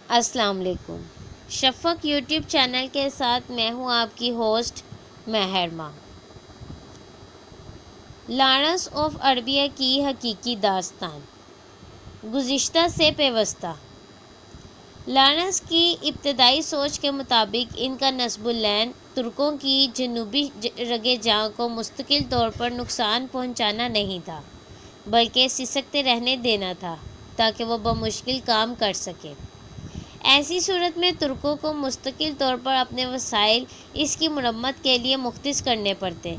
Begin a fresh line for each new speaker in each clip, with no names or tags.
السلام علیکم۔ شفق YouTube channel کے ساتھ میں ہوں آپ کی ہوسٹ مہرمہ۔ لارنس آف عربیہ کی حقیقی داستان، گزشتہ سے پیوستہ۔ لارنس کی ابتدائی سوچ کے مطابق ان کا نصب العین ترکوں کی جنوبی رگِ جاں کو مستقل طور پر نقصان پہنچانا نہیں تھا، بلکہ سسکتے رہنے دینا تھا تاکہ وہ بمشکل کام کر سکے۔ ایسی صورت میں ترکوں کو مستقل طور پر اپنے وسائل اس کی مرمت کے لیے مختص کرنے پڑتے،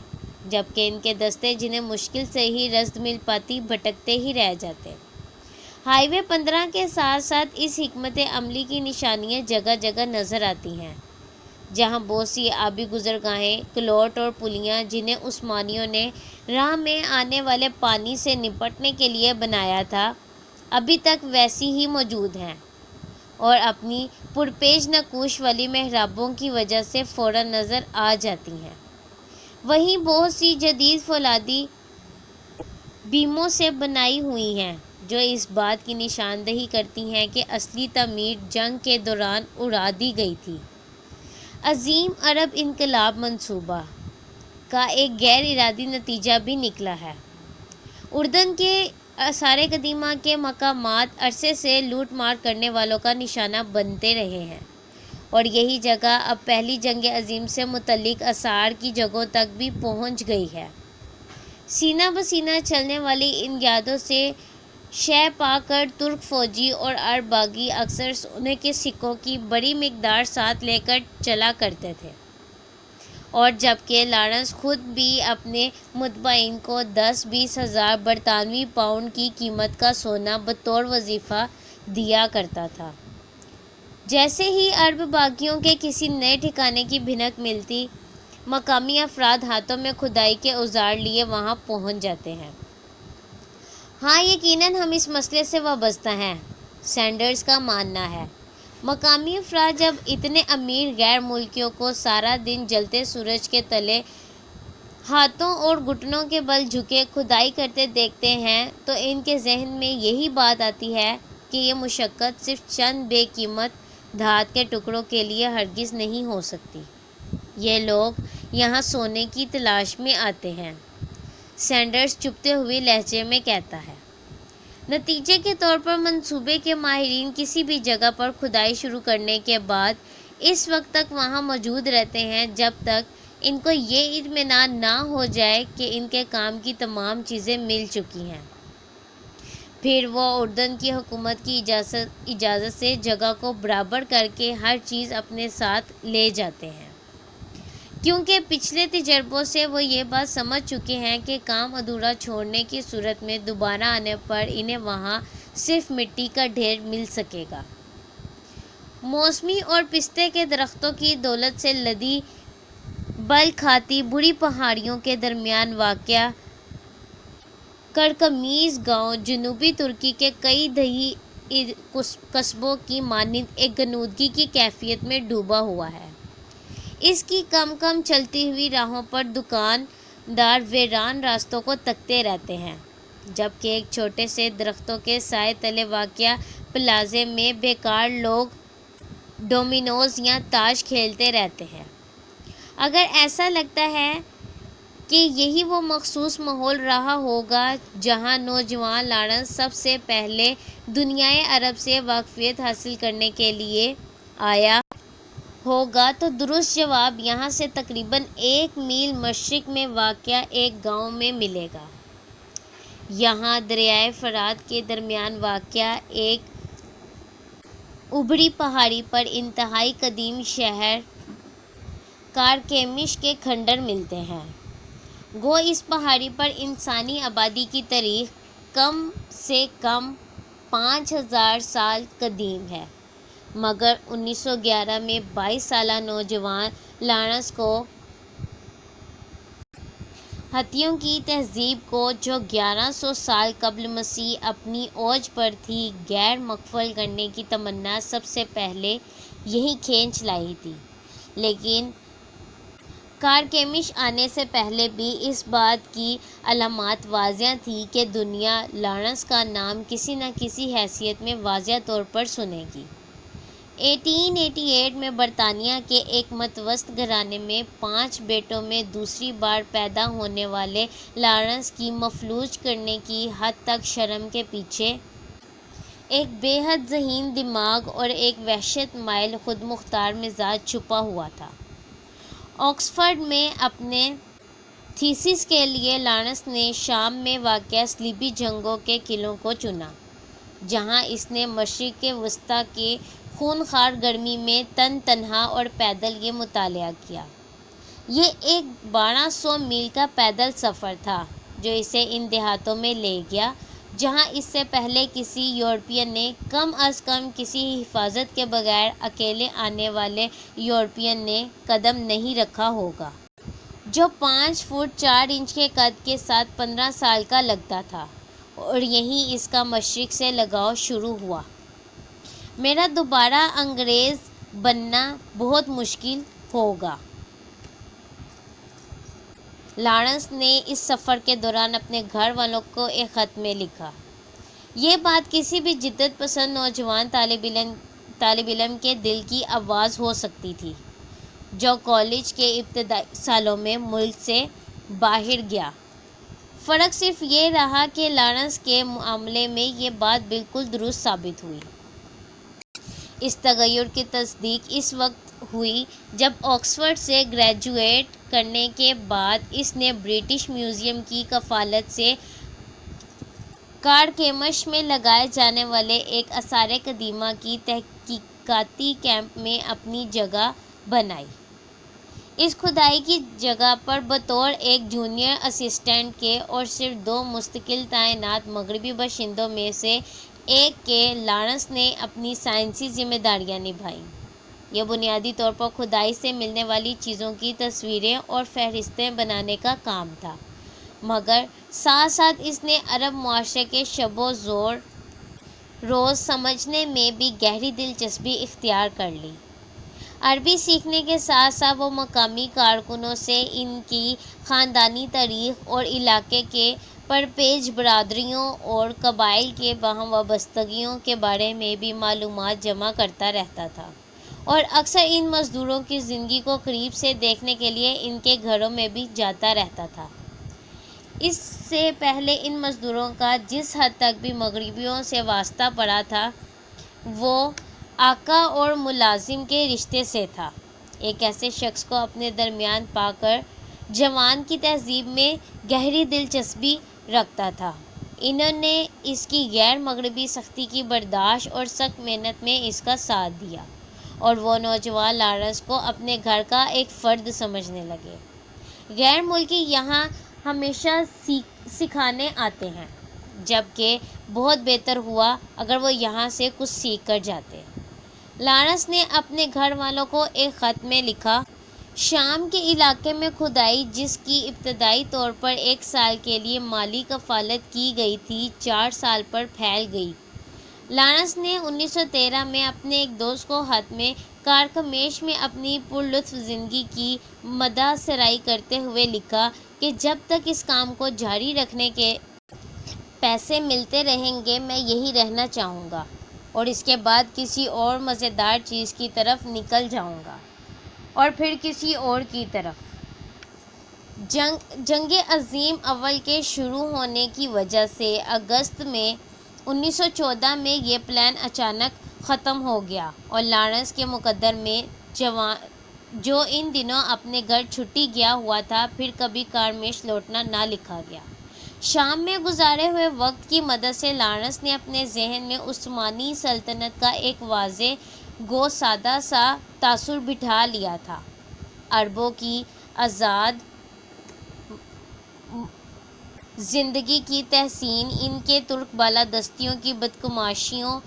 جبکہ ان کے دستے جنہیں مشکل سے ہی رسد مل پاتی بھٹکتے ہی رہ جاتے۔ ہائی وے 15 کے ساتھ ساتھ اس حکمت عملی کی نشانیاں جگہ جگہ نظر آتی ہیں، جہاں بہت سی آبی گزرگاہیں، کلوٹ اور پلیاں جنہیں عثمانیوں نے راہ میں آنے والے پانی سے نپٹنے کے لیے بنایا تھا، ابھی تک ویسی ہی موجود ہیں اور اپنی پرپیش نقوش والی محرابوں کی وجہ سے فوراً نظر آ جاتی ہیں۔ وہیں بہت سی جدید فولادی بیموں سے بنائی ہوئی ہیں جو اس بات کی نشاندہی کرتی ہیں کہ اصلی تعمیر جنگ کے دوران اڑا دی گئی تھی۔ عظیم عرب انقلاب منصوبہ کا ایک غیر ارادی نتیجہ بھی نکلا ہے۔ اردن کے آثار قدیمہ کے مقامات عرصے سے لوٹ مار کرنے والوں کا نشانہ بنتے رہے ہیں، اور یہی جگہ اب پہلی جنگ عظیم سے متعلق آثار کی جگہوں تک بھی پہنچ گئی ہے۔ سینہ بسینہ چلنے والی ان یادوں سے شہ پا کر ترک فوجی اور عرب باغی اکثر سونے کے سکوں کی بڑی مقدار ساتھ لے کر چلا کرتے تھے، اور جبکہ لارنس خود بھی اپنے متبعین کو 10-20 ہزار برطانوی پاؤنڈ کی قیمت کا سونا بطور وظیفہ دیا کرتا تھا۔ جیسے ہی عرب باغیوں کے کسی نئے ٹھکانے کی بھنک ملتی، مقامی افراد ہاتھوں میں کھدائی کے اوزار لیے وہاں پہنچ جاتے ہیں۔ ہاں، یقیناً ہم اس مسئلے سے وابستہ ہیں، سینڈرز کا ماننا ہے۔ مقامی افراد جب اتنے امیر غیر ملکیوں کو سارا دن جلتے سورج کے تلے ہاتھوں اور گھٹنوں کے بل جھکے کھدائی کرتے دیکھتے ہیں تو ان کے ذہن میں یہی بات آتی ہے کہ یہ مشقت صرف چند بے قیمت دھات کے ٹکڑوں کے لیے ہرگز نہیں ہو سکتی۔ یہ لوگ یہاں سونے کی تلاش میں آتے ہیں، سینڈرز چبھتے ہوئے لہجے میں کہتا ہے۔ نتیجے کے طور پر منصوبے کے ماہرین کسی بھی جگہ پر کھدائی شروع کرنے کے بعد اس وقت تک وہاں موجود رہتے ہیں جب تک ان کو یہ اطمینان نہ ہو جائے کہ ان کے کام کی تمام چیزیں مل چکی ہیں۔ پھر وہ اردن کی حکومت کی اجازت سے جگہ کو برابر کر کے ہر چیز اپنے ساتھ لے جاتے ہیں، کیونکہ پچھلے تجربوں سے وہ یہ بات سمجھ چکے ہیں کہ کام ادھورا چھوڑنے کی صورت میں دوبارہ آنے پر انہیں وہاں صرف مٹی کا ڈھیر مل سکے گا۔ موسمی اور پستے کے درختوں کی دولت سے لدی بل کھاتی بری پہاڑیوں کے درمیان واقع کرکمیز گاؤں جنوبی ترکی کے کئی دیہی قصبوں کی مانند ایک غنودگی کی کیفیت میں ڈوبا ہوا ہے۔ اس کی کم کم چلتی ہوئی راہوں پر دکاندار ویران راستوں کو تکتے رہتے ہیں، جبکہ ایک چھوٹے سے درختوں کے سائے تلے واقع پلازے میں بیکار لوگ ڈومینوز یا تاش کھیلتے رہتے ہیں۔ اگر ایسا لگتا ہے کہ یہی وہ مخصوص ماحول رہا ہوگا جہاں نوجوان لارنس سب سے پہلے دنیائے عرب سے واقفیت حاصل کرنے کے لیے آیا ہوگا، تو درست جواب یہاں سے تقریباً 1 میل مشرق میں واقع ایک گاؤں میں ملے گا۔ یہاں دریائے فرات کے درمیان واقع ایک ابھری پہاڑی پر انتہائی قدیم شہر کارکیمش کے کھنڈر ملتے ہیں۔ گو اس پہاڑی پر انسانی آبادی کی تاریخ کم سے کم 5000 سال قدیم ہے، مگر 1911 میں 22 سالہ نوجوان لارنس کو ہتھیوں کی تہذیب کو، جو 1100 سال قبل مسیح اپنی اوج پر تھی، غیر مقفل کرنے کی تمنا سب سے پہلے یہیں کھینچ لائی تھی۔ لیکن کارکیمش آنے سے پہلے بھی اس بات کی علامات واضح تھیں کہ دنیا لارنس کا نام کسی نہ کسی حیثیت میں واضح طور پر سنے گی۔ 1888 میں برطانیہ کے ایک متوسط گھرانے میں 5 بیٹوں میں دوسری بار پیدا ہونے والے لارنس کی مفلوج کرنے کی حد تک شرم کے پیچھے ایک بے حد ذہین دماغ اور ایک وحشت مائل خود مختار مزاج چھپا ہوا تھا۔ آکسفورڈ میں اپنے تھیسس کے لیے لارنس نے شام میں واقع صلیبی جنگوں کے قلعوں کو چنا، جہاں اس نے مشرق وسطیٰ کی خونخوار گرمی میں تنہا اور پیدل یہ مطالعہ کیا۔ یہ ایک 1200 میل کا پیدل سفر تھا جو اسے ان دیہاتوں میں لے گیا جہاں اس سے پہلے کسی یورپین نے کم از کم کسی حفاظت کے بغیر اکیلے آنے والے یورپین نے قدم نہیں رکھا ہوگا، جو 5 فٹ 4 انچ کے قد کے ساتھ 15 سال کا لگتا تھا، اور یہیں اس کا مشرق سے لگاؤ شروع ہوا۔ میرا دوبارہ انگریز بننا بہت مشکل ہوگا، لارنس نے اس سفر کے دوران اپنے گھر والوں کو ایک خط میں لکھا۔ یہ بات کسی بھی جدت پسند نوجوان طالب علم کے دل کی آواز ہو سکتی تھی جو کالج کے ابتدائی سالوں میں ملک سے باہر گیا۔ فرق صرف یہ رہا کہ لارنس کے معاملے میں یہ بات بالکل درست ثابت ہوئی۔ اس تغیر کی تصدیق اس وقت ہوئی جب آکسفورڈ سے گریجویٹ کرنے کے بعد اس نے برٹش میوزیم کی کفالت سے کارکیمش میں لگائے جانے والے ایک آثار قدیمہ کی تحقیقاتی کیمپ میں اپنی جگہ بنائی۔ اس کھدائی کی جگہ پر بطور ایک جونیئر اسسٹنٹ کے اور صرف 2 مستقل تعینات مغربی باشندوں میں سے ایک کے لارنس نے اپنی سائنسی ذمہ داریاں نبھائیں۔ یہ بنیادی طور پر کھدائی سے ملنے والی چیزوں کی تصویریں اور فہرستیں بنانے کا کام تھا، مگر ساتھ ساتھ اس نے عرب معاشرے کے شب و روز سمجھنے میں بھی گہری دلچسپی اختیار کر لی۔ عربی سیکھنے کے ساتھ ساتھ وہ مقامی کارکنوں سے ان کی خاندانی تاریخ اور علاقے کے پرپیچ برادریوں اور قبائل کی باہم وابستگیوں کے بارے میں بھی معلومات جمع کرتا رہتا تھا، اور اکثر ان مزدوروں کی زندگی کو قریب سے دیکھنے کے لیے ان کے گھروں میں بھی جاتا رہتا تھا۔ اس سے پہلے ان مزدوروں کا جس حد تک بھی مغربیوں سے واسطہ پڑا تھا وہ آقا اور ملازم کے رشتے سے تھا۔ ایک ایسے شخص کو اپنے درمیان پا کر جوان کی تہذیب میں گہری دلچسپی رکھتا تھا۔ انہوں نے اس کی غیر مغربی سختی کی برداشت اور سخت محنت میں اس کا ساتھ دیا، اور وہ نوجوان لارنس کو اپنے گھر کا ایک فرد سمجھنے لگے۔ غیر ملکی یہاں ہمیشہ سکھانے آتے ہیں، جبکہ بہت بہتر ہوا اگر وہ یہاں سے کچھ سیکھ کر جاتے۔ لارنس نے اپنے گھر والوں کو ایک خط میں لکھا۔ شام کے علاقے میں کھدائی جس کی ابتدائی طور پر 1 سال کے لیے مالی کفالت کی گئی تھی 4 سال پر پھیل گئی۔ لارنس نے 1913 میں اپنے ایک دوست کو خط میں کارکمیش میں اپنی پرلطف زندگی کی مدح سرائی کرتے ہوئے لکھا کہ جب تک اس کام کو جاری رکھنے کے پیسے ملتے رہیں گے میں یہی رہنا چاہوں گا، اور اس کے بعد کسی اور مزیدار چیز کی طرف نکل جاؤں گا، اور پھر کسی اور کی طرف۔ جنگ عظیم اول کے شروع ہونے کی وجہ سے اگست میں 1914 میں یہ پلان اچانک ختم ہو گیا، اور لارنس کے مقدر میں جو ان دنوں اپنے گھر چھٹی گیا ہوا تھا پھر کبھی کارکمیش لوٹنا نہ لکھا گیا۔ شام میں گزارے ہوئے وقت کی مدد سے لارنس نے اپنے ذہن میں عثمانی سلطنت کا ایک واضح گو سادہ سا تصور بٹھا لیا تھا۔ عربوں کی آزاد زندگی کی تحسین، ان کے ترک بالادستیوں کی بدگمانیوں،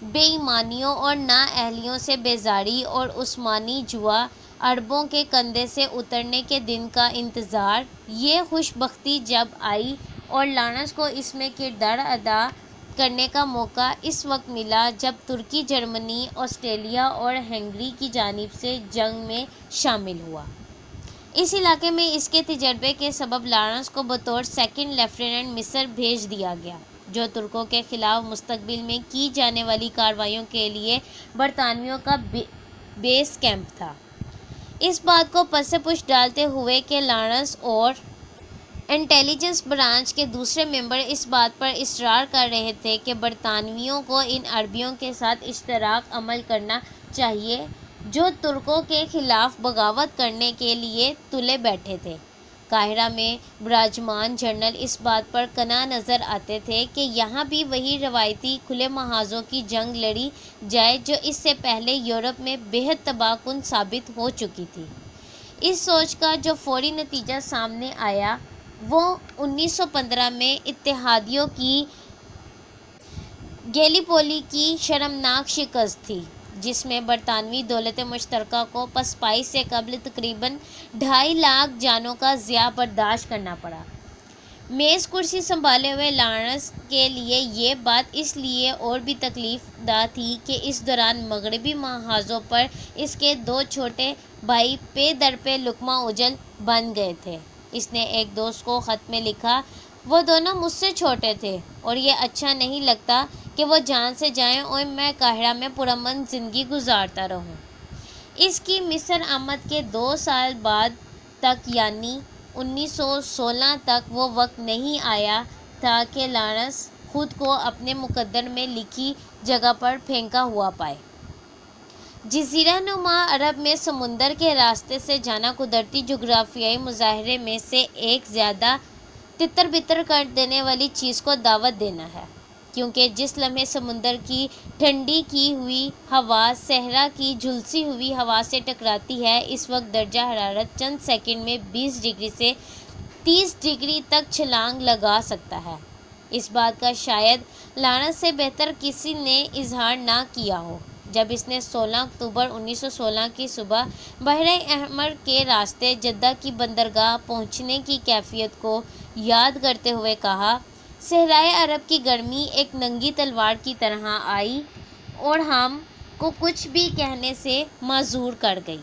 بے ایمانیوں اور نااہلیوں سے بیزاری، اور عثمانی جوا عربوں کے کندھے سے اترنے کے دن کا انتظار۔ یہ خوش بختی جب آئی اور لارنس کو اس میں کردار ادا کرنے کا موقع اس وقت ملا جب ترکی جرمنی، آسٹریا اور ہنگری کی جانب سے جنگ میں شامل ہوا۔ اس علاقے میں اس کے تجربے کے سبب لارنس کو بطور 2nd لیفٹیننٹ مصر بھیج دیا گیا، جو ترکوں کے خلاف مستقبل میں کی جانے والی کارروائیوں کے لیے برطانویوں کا بیس کیمپ تھا۔ اس بات کو پس پش ڈالتے ہوئے کہ لارنس اور انٹیلیجنس برانچ کے دوسرے ممبر اس بات پر اصرار کر رہے تھے کہ برطانویوں کو ان عربیوں کے ساتھ اشتراک عمل کرنا چاہیے جو ترکوں کے خلاف بغاوت کرنے کے لیے تلے بیٹھے تھے، قاہرہ میں براجمان جنرل اس بات پر کنا نظر آتے تھے کہ یہاں بھی وہی روایتی کھلے محاذوں کی جنگ لڑی جائے جو اس سے پہلے یورپ میں بے حد تباہ کن ثابت ہو چکی تھی۔ اس سوچ کا جو فوری نتیجہ سامنے آیا وہ 1915 میں اتحادیوں کی گیلیپولی کی شرمناک شکست تھی، جس میں برطانوی دولت مشترکہ کو پسپائی سے قبل تقریباً 2.5 لاکھ جانوں کا ضیاع برداشت کرنا پڑا۔ میز کرسی سنبھالے ہوئے لارنس کے لیے یہ بات اس لیے اور بھی تکلیف دہ تھی کہ اس دوران مغربی محاذوں پر اس کے 2 چھوٹے بھائی پے در پے لقمہ اجل بن گئے تھے۔ اس نے ایک دوست کو خط میں لکھا، وہ دونوں مجھ سے چھوٹے تھے اور یہ اچھا نہیں لگتا کہ وہ جان سے جائیں اور میں قاہرہ میں پرامن زندگی گزارتا رہوں۔ اس کی مصر آمد کے 2 سال بعد تک یعنی 1916 تک وہ وقت نہیں آیا تھا کہ لارنس خود کو اپنے مقدر میں لکھی جگہ پر پھینکا ہوا پائے۔ جزیرہ نما عرب میں سمندر کے راستے سے جانا قدرتی جغرافیائی مظاہرے میں سے ایک زیادہ تتر بتر کر دینے والی چیز کو دعوت دینا ہے، کیونکہ جس لمحے سمندر کی ٹھنڈی کی ہوئی ہوا صحرا کی جھلسی ہوئی ہوا سے ٹکراتی ہے، اس وقت درجہ حرارت چند سیکنڈ میں 20 ڈگری سے 30 ڈگری تک چھلانگ لگا سکتا ہے۔ اس بات کا شاید لارنس سے بہتر کسی نے اظہار نہ کیا ہو جب اس نے 16 اکتوبر 1916 کی صبح بحر احمر کے راستے جدہ کی بندرگاہ پہنچنے کی کیفیت کو یاد کرتے ہوئے کہا، صحرائے عرب کی گرمی ایک ننگی تلوار کی طرح آئی اور ہم کو کچھ بھی کہنے سے معذور کر گئی۔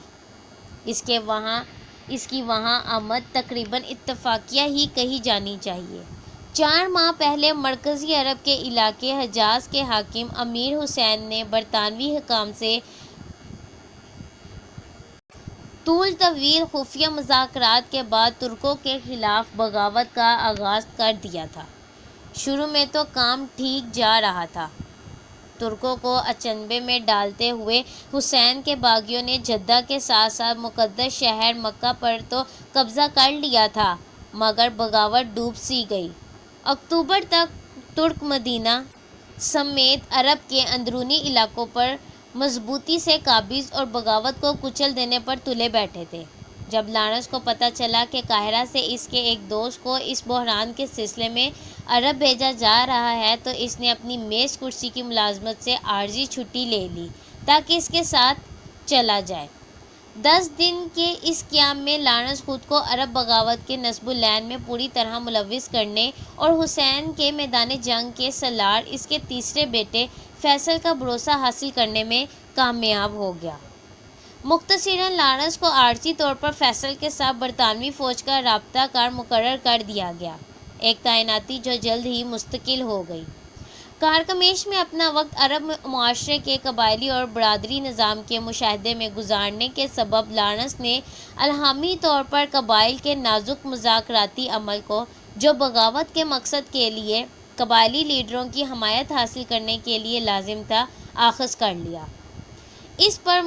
اس کی وہاں آمد تقریباً اتفاقیہ ہی کہی جانی چاہیے۔ 4 ماہ پہلے مرکزی عرب کے علاقے حجاز کے حاکم امیر حسین نے برطانوی حکام سے طول طویل خفیہ مذاکرات کے بعد ترکوں کے خلاف بغاوت کا آغاز کر دیا تھا۔ شروع میں تو کام ٹھیک جا رہا تھا۔ ترکوں کو اچنبے میں ڈالتے ہوئے حسین کے باغیوں نے جدہ کے ساتھ ساتھ مقدس شہر مکہ پر تو قبضہ کر لیا تھا، مگر بغاوت ڈوب سی گئی۔ اکتوبر تک ترک مدینہ سمیت عرب کے اندرونی علاقوں پر مضبوطی سے قابض اور بغاوت کو کچل دینے پر تلے بیٹھے تھے۔ جب لارنس کو پتہ چلا کہ قاہرہ سے اس کے ایک دوست کو اس بحران کے سلسلے میں عرب بھیجا جا رہا ہے تو اس نے اپنی میز کرسی کی ملازمت سے عارضی چھٹی لے لی تاکہ اس کے ساتھ چلا جائے۔ 10 دن کے اس قیام میں لارنس خود کو عرب بغاوت کے نصب العین میں پوری طرح ملوث کرنے اور حسین کے میدان جنگ کے سالار اس کے تیسرے بیٹے فیصل کا بھروسہ حاصل کرنے میں کامیاب ہو گیا۔ مختصراً لارنس کو عارضی طور پر فیصل کے ساتھ برطانوی فوج کا رابطہ کار مقرر کر دیا گیا، ایک تعیناتی جو جلد ہی مستقل ہو گئی۔ کارکمیش میں اپنا وقت عرب معاشرے کے قبائلی اور برادری نظام کے مشاہدے میں گزارنے کے سبب لارنس نے الہامی طور پر قبائل کے نازک مذاکراتی عمل کو، جو بغاوت کے مقصد کے لیے قبائلی لیڈروں کی حمایت حاصل کرنے کے لیے لازم تھا، آخذ کر لیا۔ اس پر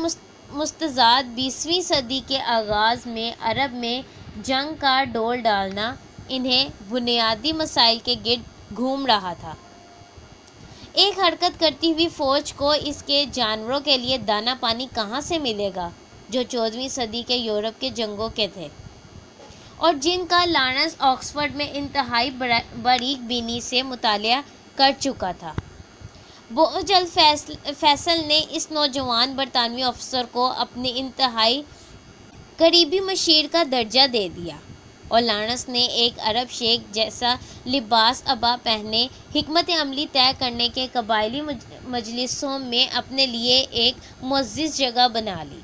مستزاد 20ویں صدی کے آغاز میں عرب میں جنگ کا ڈول ڈالنا انہیں بنیادی مسائل کے گرد گھوم رہا تھا۔ ایک حرکت کرتی ہوئی فوج کو اس کے جانوروں کے لیے دانہ پانی کہاں سے ملے گا جو 14ویں صدی کے یورپ کے جنگوں کے تھے اور جن کا لارنس آکسفورڈ میں انتہائی باریک بینی سے مطالعہ کر چکا تھا۔ بہت جلد فیصل نے اس نوجوان برطانوی افسر کو اپنے انتہائی قریبی مشیر کا درجہ دے دیا اور لارنس نے ایک عرب شیخ جیسا لباس ابا پہنے حکمت عملی طے کرنے کے قبائلی مجلسوں میں اپنے لیے ایک معزز جگہ بنا لی۔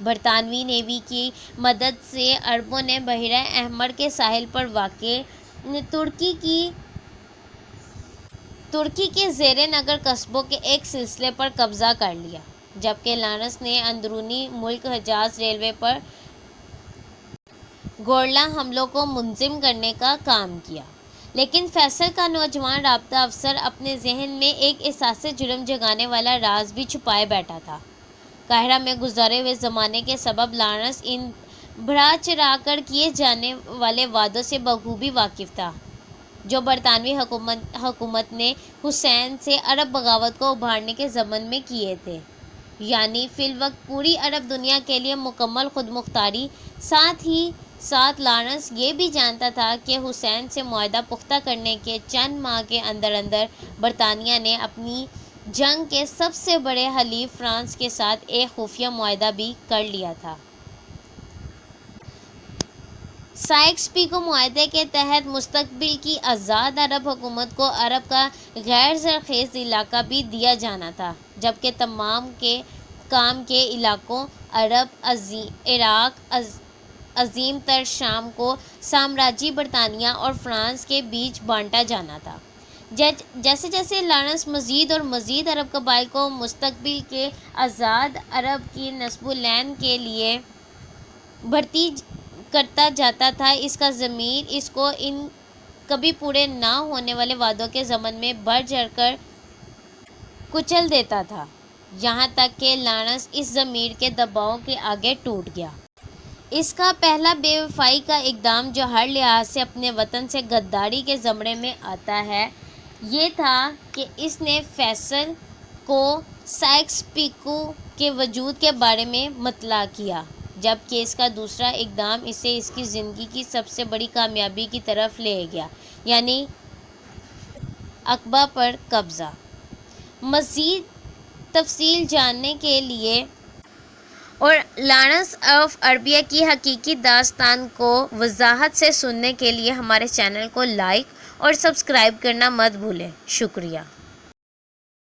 برطانوی نیوی کی مدد سے عربوں نے بحر احمر کے ساحل پر واقع ترکی کی ترکی کے زیر نگر قصبوں کے ایک سلسلے پر قبضہ کر لیا، جبکہ لارنس نے اندرونی ملک حجاز ریلوے پر گورilla حملوں کو منظم کرنے کا کام کیا۔ لیکن فیصل کا نوجوان رابطہ افسر اپنے ذہن میں ایک احساس جرم جگانے والا راز بھی چھپائے بیٹھا تھا۔ قاہرہ میں گزرے ہوئے زمانے کے سبب لارنس ان بڑھا چڑھا کر کیے جانے والے وعدوں سے بخوبی واقف تھا جو برطانوی حکومت نے حسین سے عرب بغاوت کو ابھارنے کے ضمن میں کیے تھے، یعنی فی الوقت پوری عرب دنیا کے لیے مکمل خود مختاری۔ ساتھ ہی ساتھ لارنس یہ بھی جانتا تھا کہ حسین سے معاہدہ پختہ کرنے کے چند ماہ کے اندر اندر برطانیہ نے اپنی جنگ کے سب سے بڑے حلیف فرانس کے ساتھ ایک خفیہ معاہدہ بھی کر لیا تھا۔ سائکس پیکو معاہدے کے تحت مستقبل کی آزاد عرب حکومت کو عرب کا غیر زرخیز علاقہ بھی دیا جانا تھا، جبکہ تمام کے کام کے علاقوں عراق، عظیم تر شام کو سامراجی برطانیہ اور فرانس کے بیچ بانٹا جانا تھا۔ جیسے جیسے لارنس مزید اور مزید عرب قبائل کو مستقبل کے آزاد عرب کی نصب العین کے لیے بھرتی کرتا جاتا تھا، اس کا ضمیر اس کو ان کبھی پورے نہ ہونے والے وعدوں کے ضمن میں بڑھ چڑھ کر کچل دیتا تھا، یہاں تک کہ لارنس اس ضمیر کے دباؤ کے آگے ٹوٹ گیا۔ اس کا پہلا بے وفائی کا اقدام جو ہر لحاظ سے اپنے وطن سے غداری کے زمرے میں آتا ہے، یہ تھا کہ اس نے فیصل کو سائکس پیکو کے وجود کے بارے میں مطلع کیا، جبکہ اس کا دوسرا اقدام اسے اس کی زندگی کی سب سے بڑی کامیابی کی طرف لے گیا، یعنی عقبہ پر قبضہ۔ مزید تفصیل جاننے کے لیے اور لارنس آف عربیہ کی حقیقی داستان کو وضاحت سے سننے کے لیے ہمارے چینل کو لائک اور سبسکرائب کرنا مت بھولیں۔ شکریہ۔